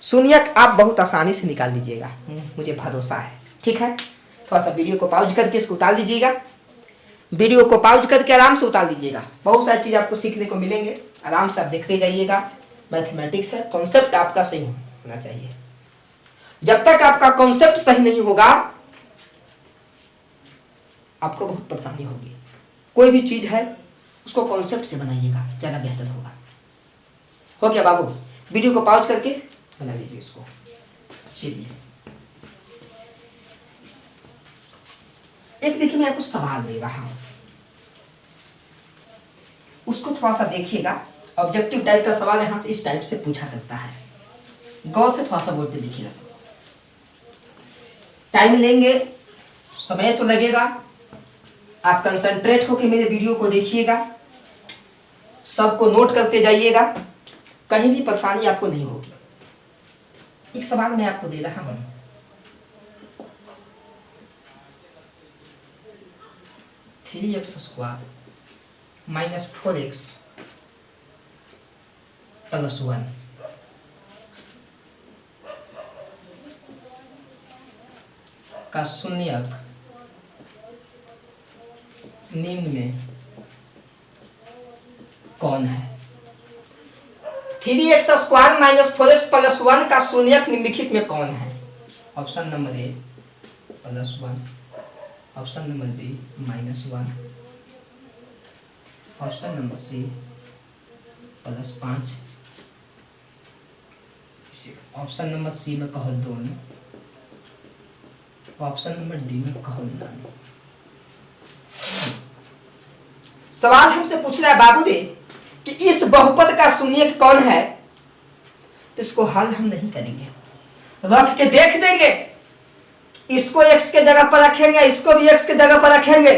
शून्यक आप बहुत आसानी से निकाल लीजिएगा, मुझे भरोसा है। ठीक है, थोड़ा सा वीडियो को पॉज करके इसको उतार लीजिएगा। वीडियो को पॉज करके आराम से उतार लीजिएगा, बहुत सारी चीज़ आपको सीखने को मिलेंगे। आराम से आप देखते जाइएगा। मैथमेटिक्स है, कॉन्सेप्ट आपका सही होना चाहिए। जब तक आपका कॉन्सेप्ट सही नहीं होगा, आपको बहुत परेशानी होगी। कोई भी चीज़ है उसको कॉन्सेप्ट से बनाइएगा, ज़्यादा बेहतर होगा। हो गया बाबू, वीडियो को पॉज करके बना लीजिए इसको। चलिए एक देखिए, मैं आपको सवाल दे रहा हूं, उसको थोड़ा सा देखिएगा। ऑब्जेक्टिव टाइप का सवाल यहां से इस टाइप से पूछा करता है, गौर से थोड़ा सा बोर्ड पे देखिएगा सब। टाइम लेंगे, समय तो लगेगा, आप कंसंट्रेट होकर मेरे वीडियो को देखिएगा, सबको नोट करते जाइएगा, कहीं भी परेशानी आपको नहीं होगी। एक सवाल मैं आपको दे रहा हूं, 3x² - 4x + 1 का शून्यक निम्न में कौन है? 3x² - 4x + 1 का शून्यक निम्नलिखित में कौन है? Option number A +1, option number B -1, option number C +5, option number C में कहो 2, ऑप्शन नंबर डी में कहो 9। सवाल हमसे पूछ रहा है बाबू दे कि इस बहुपद का शून्यक कौन है, तो इसको हल हम नहीं करेंगे। रख के देख देंगे, इसको x के जगह पर रखेंगे, इसको भी x के जगह पर रखेंगे,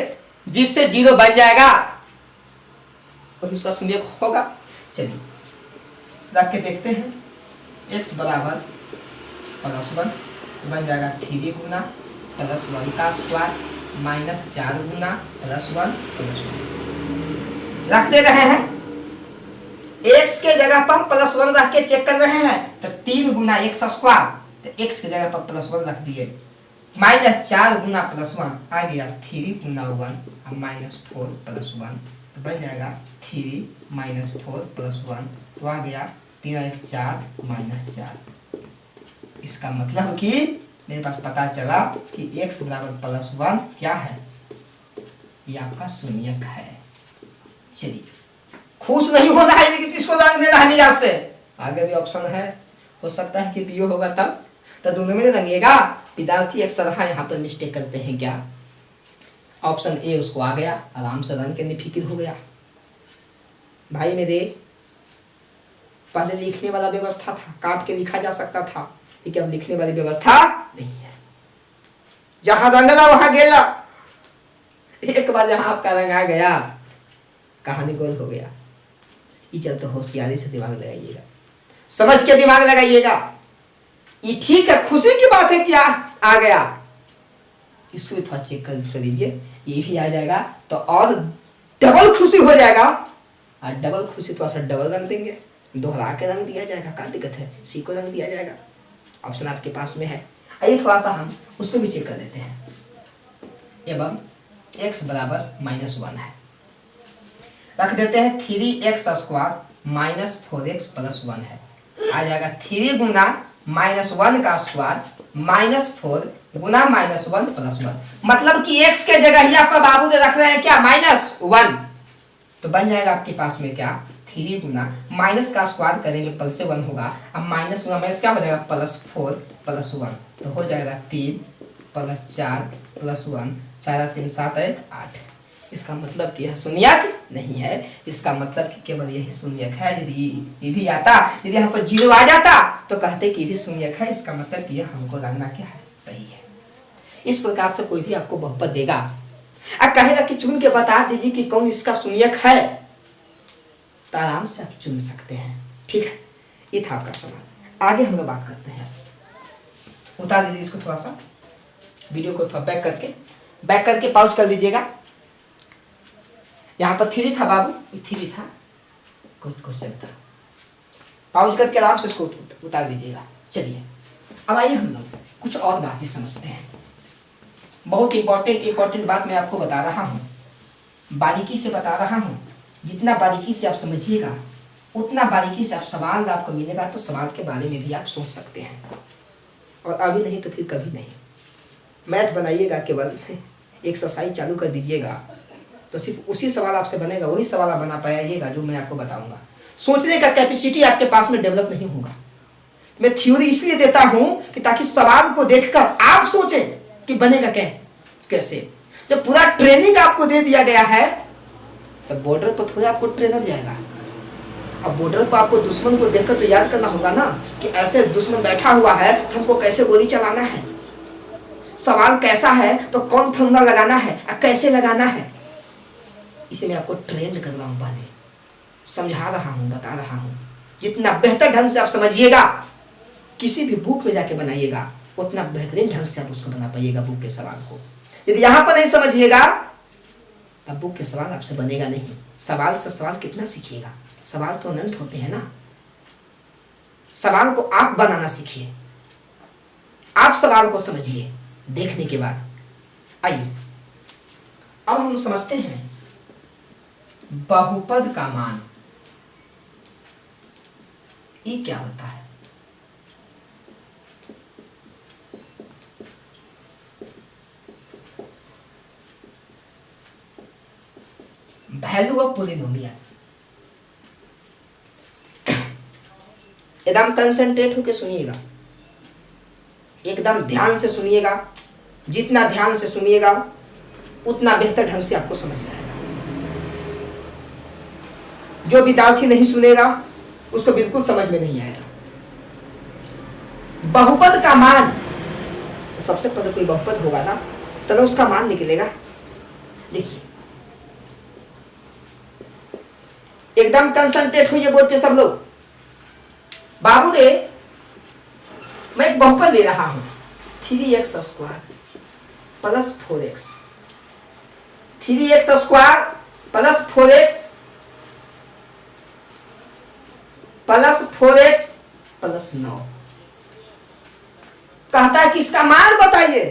जिससे 0 बन जाएगा और उसका शून्य होगा। चलिए रख के देखते हैं। x बराबर +1 बन जाएगा 3 गुना +1 का स्क्वायर -4 गुना +1 रख दे रहे हैं। x के जगह पर +1 रख के चेक कर रहे हैं, तो 3 गुना x स्क्वायर, तो x के जगह पर +1 रख दिए, -4 गुना +1 आ गया 3 गुना 1 और -4 + 1, तो बन जाएगा 3 -4 + 1, तो आ गया 3 × 4 -4। इसका मतलब कि मेरे पास पता चला कि x बराबर +1 क्या है, ये आपका शून्यक है। चलिए खुश नहीं होना है, लेकिन इसको रंग देना है मिजाज से। आगे भी ऑप्शन है, हो सकता है कि बीओ होगा तब, तो दोनों में रंगेगा। विद्यार्थी एक सरहा यहाँ पर मिस्टेक करते हैं क्या, ऑप्शन ए उसको आ गया, आराम से रंग के निफिकिर हो गया। भाई मेरे पहले लिखने वाला व्यवस्था था, काट के लिखा जा सकता था, लेकिन अब लिखने वाली व्यवस्था नहीं है। जहां रंगला वहां गेला, एक बार जहां आपका रंग आ गया कहानी गोल हो गया। ये चलते होशियारी से दिमाग लगाइएगा, समझ के दिमाग लगाइएगा। ये ठीक है, खुशी की बात है कि आ गया, इसको भी थोड़ा चेक कर लीजिए, ये भी आ जाएगा तो और डबल खुशी हो जाएगा। और डबल खुशी थोड़ा सा डबल रंग देंगे, दोहरा के रंग दिया जाएगा, क्या दिक्कत है, सी को रंग दिया जाएगा, ऑप्शन आपके पास में है। आइए थोड़ा सा हम उसको भी चेक कर देते हैं। एवं x बराबर -1 है, रख देते हैं 3x² -4x + 1 है, आ जाएगा 3 गुना -1 का स्क्वायर -4 गुना -1 + 1, मतलब कि x के जगह ही आपका बाबू ने रख रहे हैं क्या, -1, तो बन जाएगा आपके पास में क्या 3 गुना माइनस का स्क्वायर करेंगे प्लस से 1 होगा, अब माइनस गुना माइनस क्या हो जाएगा +4 + 1, तो हो जाएगा 3 + 4 + 1, 4 3 7 1 8। इसका मतलब कि यह शून्यक नहीं है, इसका मतलब कि केवल यही शून्यक है। यदि ये भी आता, यदि यहाँ पर 0 आ जाता तो कहते कि ये भी शून्यक है, इसका मतलब कि यह हमको रखना क्या है, सही है। इस प्रकार से कोई भी आपको बहुपद देगा और कहेगा कि चुन के बता दीजिए कि कौन इसका शून्यक है, तो आराम से आप चुन सकते हैं। ठीक है, ये था आपका सवाल। आगे हम लोग बात करते हैं, उतार दीजिए इसको, थोड़ा सा वीडियो को थोड़ा बैक करके पॉज कर लीजिएगा। यहाँ पर 3 था बाबू, 3 था, कुछ चलता, पॉज करके आराम से इसको उतार दीजिएगा। चलिए अब आइए हम लोग कुछ और बातें समझते हैं। बहुत इंपॉर्टेंट बात मैं आपको बता रहा हूँ, बारीकी से बता रहा हूँ। जितना बारीकी से आप समझिएगा उतना बारीकी से आप सवाल आपको मिलेगा, तो सवाल के बारे में भी आप सोच सकते हैं, और अभी नहीं तो फिर कभी नहीं। मैथ बनाइएगा, केवल एक्सरसाइज चालू कर दीजिएगा तो सिर्फ उसी सवाल आपसे बनेगा, वही सवाल आप बना पाइएगा जो मैं आपको बताऊंगा। सोचने का कैपेसिटी आपके पास में डेवलप नहीं होगा। मैं थ्योरी इसलिए देता हूं कि ताकि सवाल को देखकर आप सोचें कि बनेगा कैसे। जब पूरा ट्रेनिंग आपको दे दिया गया है तो बॉर्डर पर थोड़ा आपको ट्रेनर जाएगा। अब बॉर्डर पर आपको दुश्मन को देखकर तो याद करना होगा ना कि ऐसे दुश्मन बैठा हुआ है तो हमको कैसे गोली चलाना है, सवाल कैसा है तो कौन फंदा लगाना है और कैसे लगाना है। इसे मैं आपको ट्रेंड कर रहा हूँ, पहले समझा रहा हूँ, बता रहा हूँ। जितना बेहतर ढंग से आप समझिएगा, किसी भी बुक में जाके बनाइएगा, उतना बेहतरीन ढंग से आप उसको बना पाइएगा बुक के सवाल को। यदि यहाँ पर नहीं समझिएगा तब बुक के सवाल आपसे बनेगा नहीं। सवाल से सवाल कितना सीखिएगा, सवाल तो अनंत होते हैं ना। सवाल को आप बनाना सीखिए, आप सवाल को समझिए देखने के बाद। आइए अब हम समझते हैं बहुपद का मान, ये क्या होता है। वैल्यू ऑफ पॉलिनोमियल, एकदम कंसंट्रेट होकर सुनिएगा, एकदम ध्यान से सुनिएगा। जितना ध्यान से सुनिएगा उतना बेहतर ढंग से आपको समझ में आएगा। जो विद्यार्थी नहीं सुनेगा उसको बिल्कुल समझ में नहीं आएगा। बहुपद का मान, तो सबसे पहले कोई बहुपद होगा ना, तो उसका मान निकलेगा। देखिए एकदम कंसंट्रेट हुई बोर्ड पे सब लोग। बाबू रे मैं एक बहुपद ले रहा हूं 3x square plus 4x, 3x square plus 4x plus 4x plus 9। कहता है कि इसका मान बताइए।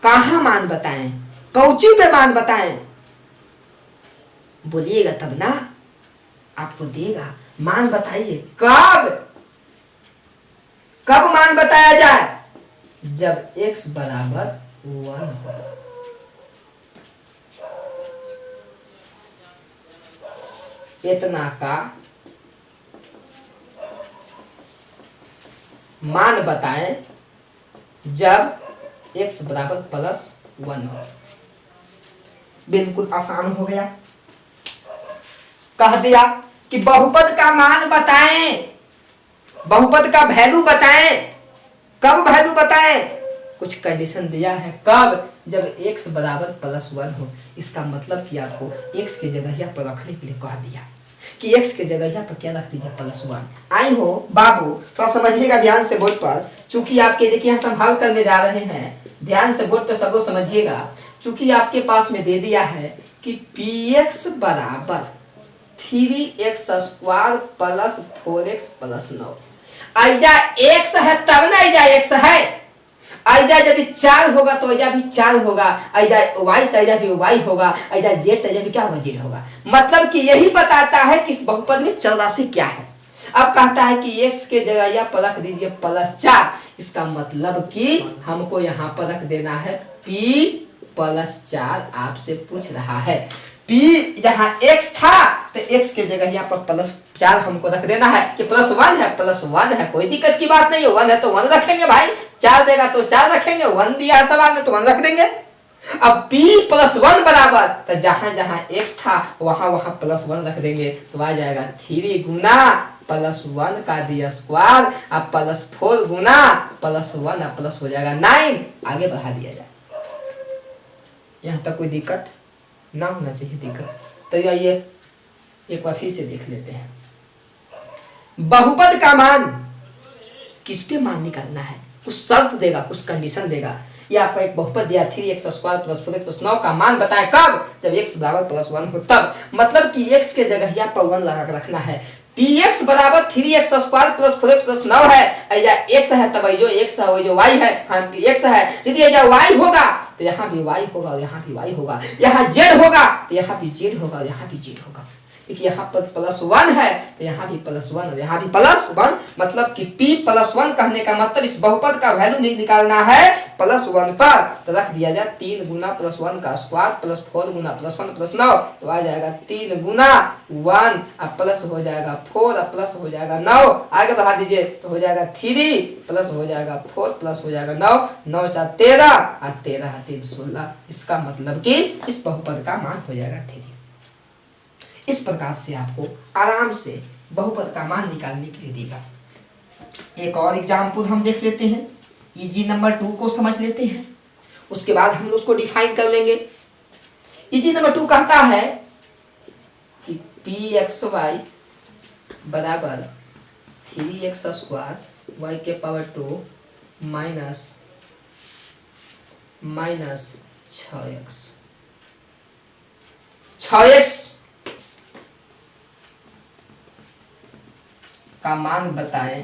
कहां मान बताएं, कौची पे मान बताएं, बोलिएगा तब ना आपको देगा। मान बताइए कब, कब मान बताया जाए, जब x बराबर 1 हो। इतना का मान बताएं जब x बराबर प्लस 1 हो। बिल्कुल आसान हो गया। कह दिया कि बहुपद का मान बताएं, बहुपद का वैल्यू बताएं। कब वैल्यू बताएं, कुछ कंडीशन दिया है। कब, जब x बराबर प्लस 1 हो। इसका मतलब कि आपको x के जगह पर रखने के लिए कह दिया कि x के जगह पर क्या रख दीजिए, प्लस 1। आई हो बाबू, थोड़ा समझिएगा ध्यान से बोर्ड पर, चूंकि आपके देखिए यहाँ संभाल करने जा रहे हैं, ध्यान से बोर्ड पर सब लोग समझिएगा। चूंकि आपके पास में दे दिया है कि px बराबर 3x square plus 4x plus 9। आइजा x है तब ना, आइजा x है। आइजा यदि 4 होगा तो आइजा भी 4 होगा, आइजा y तो आइजा भी y होगा, आइजा z तो आइजा भी क्या होगा, z होगा। मतलब कि यही बताता है कि इस बहुपद में चर राशि क्या है। अब कहता है कि x के जगह या पर रख दीजिए प्लस 4। इसका मतलब कि हमको यहाँ पर रख देना है p प्लस 4। आपसे पूछ रहा है p, जहां x था तो x के जगह यहाँ पर प्लस 4 हमको रख देना है कि प्लस 1 है, प्लस 1 है, कोई दिक्कत की बात नहीं है। 1 है तो 1 रखेंगे भाई, 4 देगा तो 4 रखेंगे, 1 दिया है सवाल में तो 1 रख देंगे। अब p प्लस 1 बराबर, तो जहां जहां x था वहां वहां प्लस 1 रख देंगे, तो आ जाएगा 3 गुना प्लस 1 का दिया स्क्वायर, अब प्लस 4 गुना प्लस 1, अब प्लस हो जाएगा 9। आगे बढ़ा दिया जाए, यहां तक कोई दिक्कत ना होना चाहिए दिक्कत। तो आइए एक बार फिर से देख लेते हैं। बहुपद का मान, किस पे मान निकालना है, कुछ शर्त देगा, कुछ कंडीशन देगा। ये आपका एक बहुपद दिया 3x square plus 4x plus 9 का मान बताए कब, जब x बराबर प्लस 1 हो तब। मतलब कि x के जगह यहाँ पर 1 लगा रखना है। px बराबर 3x square plus 4x plus 9 है, या x है तब जो x है वही जो y है, हाँ x है। यदि यह y होगा तो यहाँ भी y होगा और यहाँ भी y होगा, यहाँ z होगा तो यहाँ भी z होगा और यहाँ भी z होगा। देखिए यहाँ पर प्लस 1 है तो यहाँ भी प्लस 1 और यहाँ भी प्लस 1। मतलब कि p प्लस 1 कहने का मतलब इस बहुपद का वैल्यू निकालना है प्लस 1 पर, तो रख दिया जाए 3 गुना प्लस 1 का स्क्वायर प्लस 4 गुना प्लस 1 प्लस 9, तो आ जाएगा 3 गुना 1, अब प्लस हो जाएगा 4, अब प्लस हो जाएगा 9। आगे बढ़ा दीजिए तो हो जाएगा 3 प्लस हो जाएगा 4 प्लस हो जाएगा 9, 9 4 13 और 13 3 16। इसका मतलब कि इस बहुपद का मान हो जाएगा 3। इस प्रकार से आपको आराम से बहुपद का मान निकालने के लिए देगा। एक और एग्जाम्पल हम देख लेते हैं, इजी नंबर 2 को समझ लेते हैं, उसके बाद हम उसको डिफाइन कर लेंगे। इजी नंबर 2 कहता है कि pxy बराबर 3x स्क्वायर y के पावर 2 माइनस 6x का मान बताएं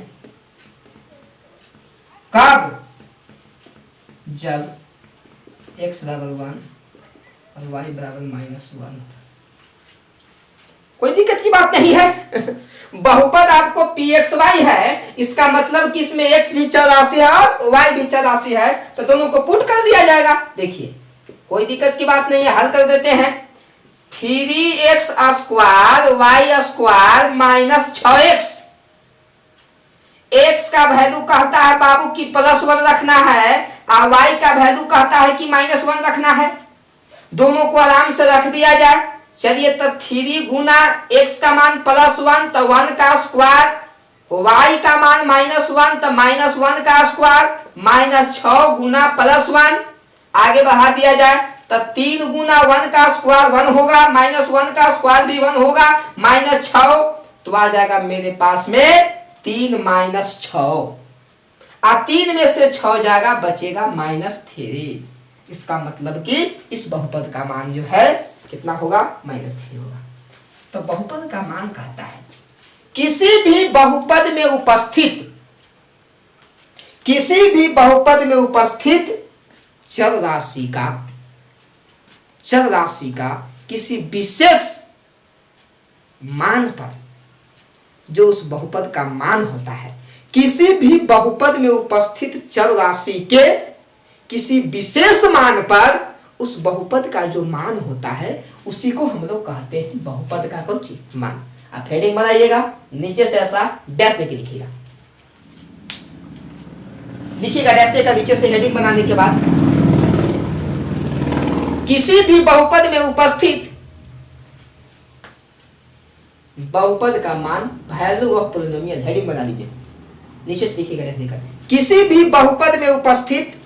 कब, जब x बराबर 1 और y बराबर -1। कोई दिक्कत की बात नहीं है। बहुपद आपको pxy है, इसका मतलब कि इसमें x भी चर राशि है और y भी चर राशि है, तो दोनों को पुट कर दिया जाएगा। देखिए कोई दिक्कत की बात नहीं है, हल कर देते हैं। 3x square y square minus 6x, x का वैल्यू कहता है बाबू की प्लस 1 रखना है और y का वैल्यू कहता है कि -1 रखना है। दोनों को आराम से रख दिया जाए। चलिए तो 3 गुना x का मान +1 तो 1 का स्क्वायर y का मान -1, तो -1 का स्क्वायर -6 गुना +1, आगे बढ़ा दिया जाए तो 3 गुना 1 का स्क्वायर 1 होगा, -1 का स्क्वायर भी 1 होगा, -6 तो आ जाएगा मेरे पास में 3 - 6, 3 में से 6 जाएगा, बचेगा -3। इसका मतलब कि इस बहुपद का मान जो है कितना होगा, -3 होगा। तो बहुपद का मान कहता है किसी भी बहुपद में उपस्थित चर राशि का किसी विशेष मान पर, जो उस बहुपद का मान होता है, किसी भी बहुपद में उपस्थित चर राशि के किसी विशेष मान पर उस बहुपद का जो मान होता है उसी को हम लोग कहते हैं बहुपद का कुछ मान। आप हेडिंग बनाइएगा, नीचे से ऐसा डैश लेके लिखिएगा, डैश लेकर नीचे से हेडिंग बनाने के बाद किसी भी बहुपद में उपस्थित बहुपद का मान, वैल्यू ऑफ पॉलिनोमियल, हेडिंग बना लीजिए, नीचे से लिखिएगा डैश लेकर, किसी भी बहुपद में उपस्थित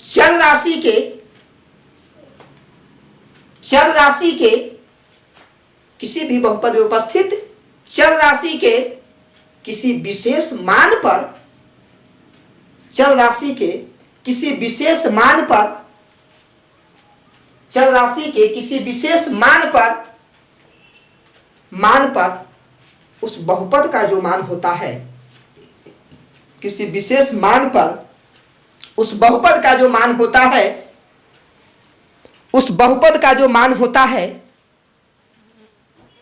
चर राशि के किसी भी बहुपद में उपस्थित चर राशि के किसी विशेष मान पर, चर राशि के किसी विशेष मान पर उस बहुपद का जो मान होता है, किसी विशेष मान पर उस बहुपद का जो मान होता है, उस बहुपद का जो मान होता है,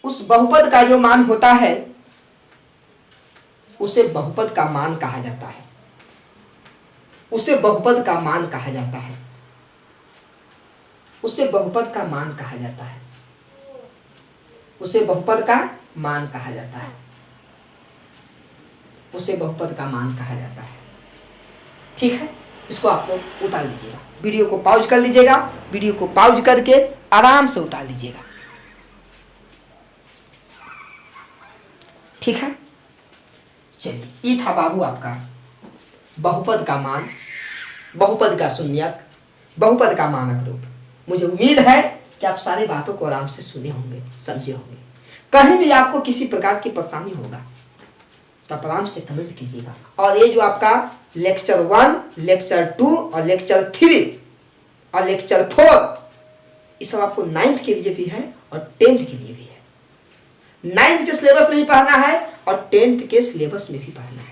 उस बहुपद का जो मान होता है उसे बहुपद का मान कहा जाता है, उसे बहुपद का मान कहा जाता है, उसे बहुपद का मान कहा जाता है, उसे बहुपद का मान कहा जाता है, उसे बहुपद का मान कहा जाता है। ठीक है, इसको आप लोग उतार लीजिएगा, वीडियो को पॉज कर लीजिएगा, वीडियो को पॉज करके आराम से उतार लीजिएगा। ठीक है, चलिए, ये था बाबू आपका बहुपद का मान, बहुपद का शून्यक, बहुपद का मानक रूप। मुझे उम्मीद है कि आप सारी बातों को आराम से सुने होंगे, समझे होंगे। कहीं भी आपको किसी प्रकार की परेशानी होगा तो आप आराम से कमेंट कीजिएगा। और ये जो आपका लेक्चर 1, लेक्चर 2 और लेक्चर 3 और लेक्चर 4, ये सब आपको 9th के लिए भी है और 10th के लिए भी है। 9th के सिलेबस में भी पढ़ना है और 10th के सिलेबस में भी पढ़ना है।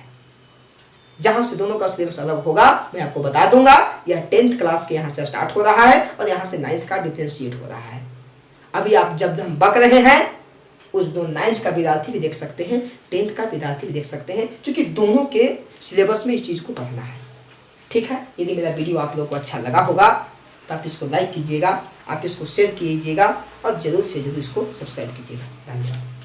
जहां से दोनों का सिलेबस अलग होगा मैं आपको बता दूंगा। यह 10th क्लास के यहाँ से स्टार्ट हो रहा है और यहाँ से 9th का डिफरेंशिएट हो रहा है। अभी आप जब हम बक रहे हैं उस दो 9th का विद्यार्थी भी देख सकते हैं, 10th का विद्यार्थी भी देख सकते हैं, क्योंकि दोनों के सिलेबस में इस चीज़ को पढ़ना है। ठीक है, यदि मेरा वीडियो आप लोगों को अच्छा लगा होगा तो आप इसको लाइक कीजिएगा, आप इसको शेयर कीजिएगा और ज़रूर से ज़रूर इसको सब्सक्राइब कीजिएगा। धन्यवाद।